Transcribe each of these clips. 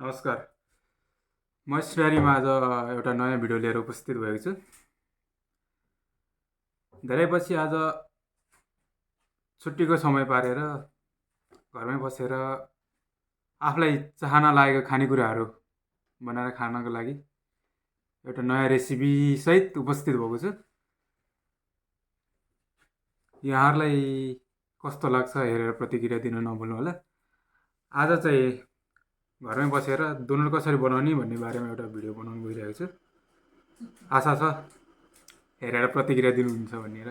नमस्कार। म श्रेणीमा आज एउटा नयाँ भिडियो लिएर उपस्थित भएको छु। धेरै पछि आज छुट्टीको समय पारेर घरमै बसेर आफूलाई चाहना लागेको खानेकुराहरू बनाएर खानको लागि एउटा नयाँ रेसिपी सहित उपस्थित भएको छु। यहाँहरूलाई कस्तो लाग्छ हेरेर प्रतिक्रिया दिन नभुल्नु होला। आज चाहिँ घरमै बसेर दुनुल कसरी बनाउने भन्ने बारेमा एउटा भिडियो बनाउन गइरहेको छु। आशा छ हेरेर प्रतिक्रिया दिनुहुन्छ भनेर।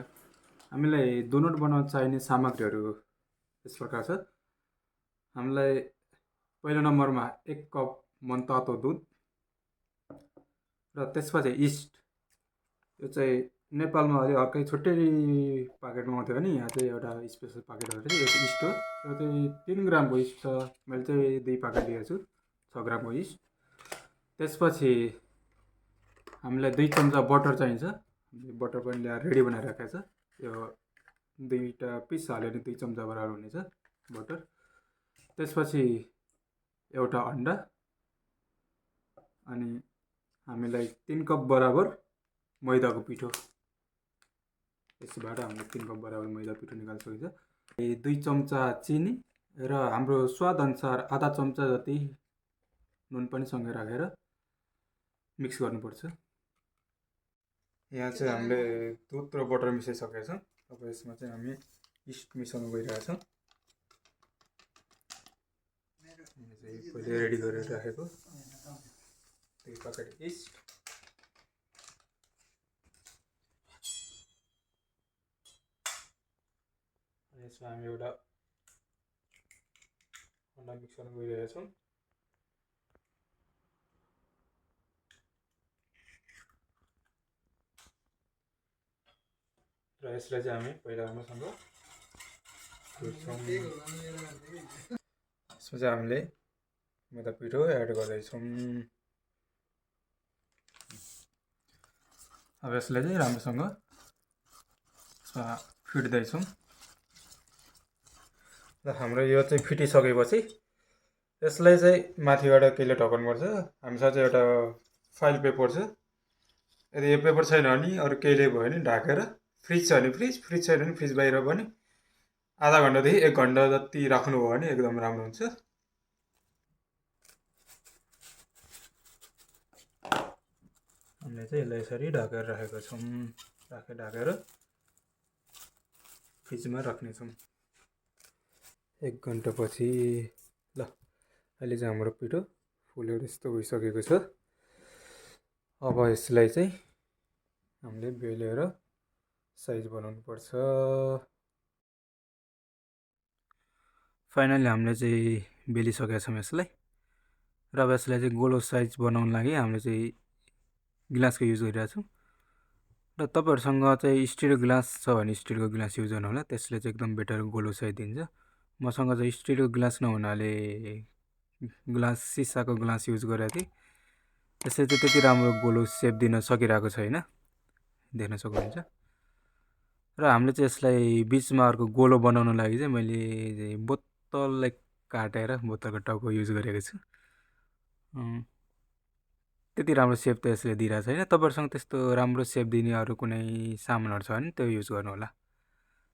हामीलाई दुनुट बनाउन चाहिने सामग्रीहरू यस प्रकार छ। हामीलाई पहिलो नम्बरमा 1 कप मनतातो दुध र त्यसपछि इस्ट। यो चाहिँ नेपालमा अलि अर्कै छुट्टै पाकेटमा आउँथ्यो भने यहाँ चाहिँ एउटा स्पेसल पाकेटहरू चाहिँ यो चाहिँ इस्ट हो। यो चाहिँ 3 ग्रामको इस्ट छ। मैले चाहिँ 2 पाकेट लिएको छु, 6 ग्रामको इस्ट। त्यसपछि हामीलाई 2 चम्चा बटर चाहिन्छ। बटर पनि ल्याएर रेडी बनाएर राखेको छ। यो 2टा पिस हाल्यो भने 2 चम्चा बराबर हुनेछ बटर। त्यसपछि एउटा अन्डा अनि हामीलाई 3 कप बराबर मैदाको पिठो। यसबाट हामीले 3 कप बराबर मैदा पिठो निकाल्न सकिन्छ। 2 चम्चा चिनी र हाम्रो स्वाद अनुसार आधा चम्चा जति नुन पनि सँगै राखेर मिक्स गर्नुपर्छ। यहाँ चाहिँ हामीले दुध र बटर मिसाइसकेका छौँ। अब यसमा चाहिँ हामी इस्ट मिसाउन गइरहेका छौँ। पहिले रेडी गरेर राखेको 2 प्याकेट इस्ट। यसमा हामी एउटा अन्डा मिक्स गर्न गइरहेका छौँ। र यसलाई चाहिँ हामी पहिला राम्रोसँग यसमा चाहिँ हामीले मैदा पिठो एड गर्दैछौँ। अब यसलाई चाहिँ राम्रोसँग फिट्दैछौँ। र हाम्रो यो चाहिँ फिटिसकेपछि यसलाई चाहिँ माथिबाट केहीले ढकाउनुपर्छ। हामीसँग चाहिँ एउटा फाइल पेपर छ। यदि यो पेपर छैन भने अरू केहीले भयो भने ढाकेर फ्रिज छ भने फ्रिज छैन भने फ्रिज बाहिर पनि आधा घन्टादेखि 1 घन्टा जति राख्नुभयो भने एकदम राम्रो हुन्छ। हामीले चाहिँ यसलाई यसरी ढाकेर राखेका छौँ। ढाकेर फ्रिजमा राख्नेछौँ। 1 घन्टापछि ल अहिले चाहिँ हाम्रो पिठो फुलेर यस्तो भइसकेको छ। अब यसलाई चाहिँ हामीले बेलेर साइज बनाउनु पर्छ। फाइनली हामीले चाहिँ बेलिसकेका छौँ यसलाई। र अब यसलाई चाहिँ गोलो साइज बनाउन लागि हामीले चाहिँ गिलासको युज गरिरहेको छौँ। र तपाईँहरूसँग चाहिँ स्टिलको गिलास छ भने स्टिलको गिलास युज गर्नु होला। त्यसले चाहिँ एकदम बेटर गोलो साइज दिन्छ। मसँग चाहिँ स्टिलको गिलास नहुनाले सिसाको गिलास युज गरेको थिएँ। त्यसले चाहिँ त्यति राम्रो गोलो सेप दिन सकिरहेको छैन, देख्न सक्नुहुन्छ। र हामीले चाहिँ यसलाई बिचमा अर्को गोलो बनाउन लागि चाहिँ मैले बोतललाई काटेर बोतलको टाउको युज गरेको छु। त्यति राम्रो सेप त यसले दिइरहेको छैन। तपाईँहरूसँग त्यस्तो राम्रो सेप दिने अरू कुनै सामानहरू छ भने त्यो युज गर्नु होला।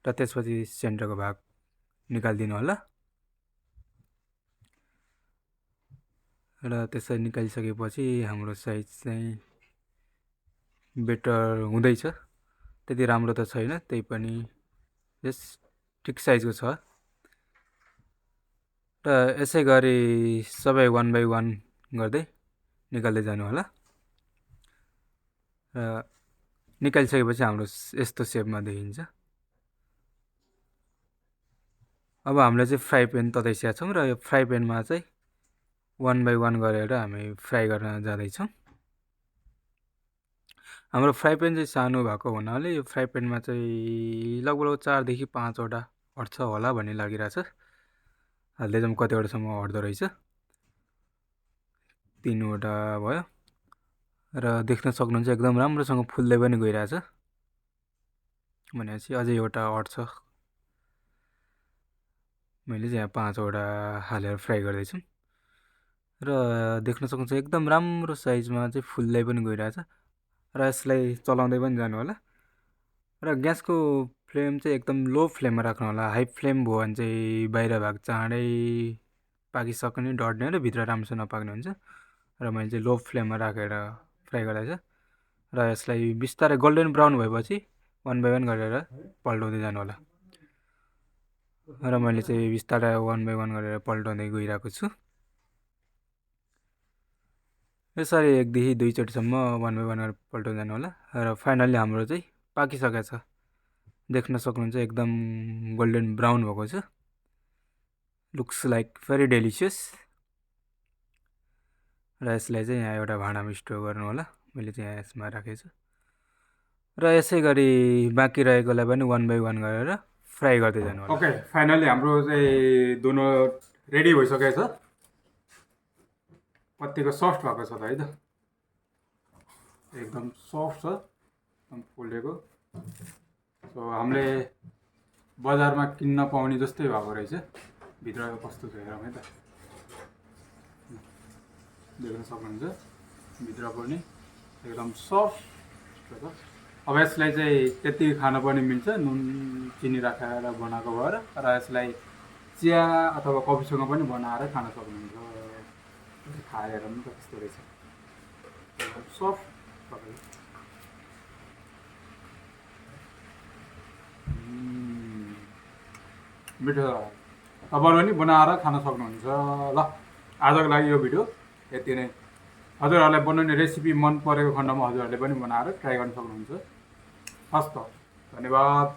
र त्यसपछि सेन्टरको भाग निकालिदिनु होला। र त्यसरी निकालिसकेपछि हाम्रो साइज चाहिँ बेटर हुँदैछ। त्यति राम्रो त छैन, त्यही पनि यस ठिक साइजको छ। र यसै गरी सबै 1 बाई 1 गर्दै निकाल्दै जानु होला। र निकालिसकेपछि हाम्रो यस्तो सेपमा देखिन्छ। अब हामीले चाहिँ फ्राई प्यान तताइसकेका छौँ र यो फ्राई प्यानमा चाहिँ 1 बाई 1 गरेर हामी फ्राई गर्न जाँदैछौँ। हाम्रो फ्राई प्यान चाहिँ सानो भएको हुनाले यो फ्राई प्यानमा चाहिँ लगभग 4 देखि 5 वटा अट्छ होला भन्ने लागिरहेछ। हाल्दै जाउँ कतिवटासम्म अट्दो रहेछ। 3 वटा भयो। र देख्न सक्नुहुन्छ एकदम राम्रोसँग फुल्दै पनि गइरहेछ। भनेपछि अझै एउटा अट्छ। मैले चाहिँ यहाँ 5 वटा हालेर फ्राई गर्दैछु। र देख्न सक्नुहुन्छ एकदम राम्रो साइजमा चाहिँ फुल्दै पनि गइरहेछ र यसलाई चलाउँदै पनि जानु होला र ग्यासको फ्लेम चाहिँ एकदम लो फ्लेममा राख्नु होला हाई फ्लेम भयो भने चाहिँ बाहिर भाग चाँडै पाकिसक्ने डढ्ने र भित्र राम्रोसँग नपाक्ने हुन्छ र मैले चाहिँ लो फ्लेममा राखेर फ्राई गर्दैछ र यसलाई बिस्तारै गोल्डन ब्राउन भएपछि वान बाई वान गरेर पल्टाउँदै जानु होला र मैले चाहिँ बिस्तारै वान बाई वान गरेर पल्टाउँदै गइरहेको छु यसरी एकदेखि दुईचोटिसम्म वान बाई वान गरेर पल्टाउँदै जानु होला र फाइनल्ली हाम्रो चाहिँ पाकिसकेको छ देख्न सक्नुहुन्छ एकदम गोल्डन ब्राउन भएको छ लुक्स लाइक भेरी डेलिसियस र यसलाई चाहिँ यहाँ एउटा भाँडामा स्टोर गर्नु होला मैले चाहिँ यहाँ यसमा राखेको छु र यसै गरी बाँकी रहेकोलाई पनि वान बाई वान गरेर फ्राई गर्दै जानु होला ओके फाइनल्ली हाम्रो चाहिँ दुनो रेडी भइसकेको छ कतिको सफ्ट भएको छ त है त एकदम सफ्ट छ एकदम फुलेको सो हामीले बजारमा किन्न पाउने जस्तै भएको रहेछ भित्र कस्तो छ हेरौँ है त देख्न सक्नुहुन्छ भित्र पनि एकदम सफ्ट छ अब यसलाई चाहिँ त्यति खान पनि मिल्छ नुन चिनी राखेर बनाएको भएर र यसलाई चिया अथवा कफीसँग पनि बनाएर खान सक्नुहुन्छ खाएर पनि त कस्तो रहेछ सफ्ट मिठो तपाईँहरू पनि बनाएर खान सक्नुहुन्छ ल आजको लागि यो भिडियो यति नै हजुरहरूलाई बनाउने रेसिपी मन परेको खण्डमा हजुरहरूले पनि बनाएर ट्राई गर्न सक्नुहुन्छ हस् त धन्यवाद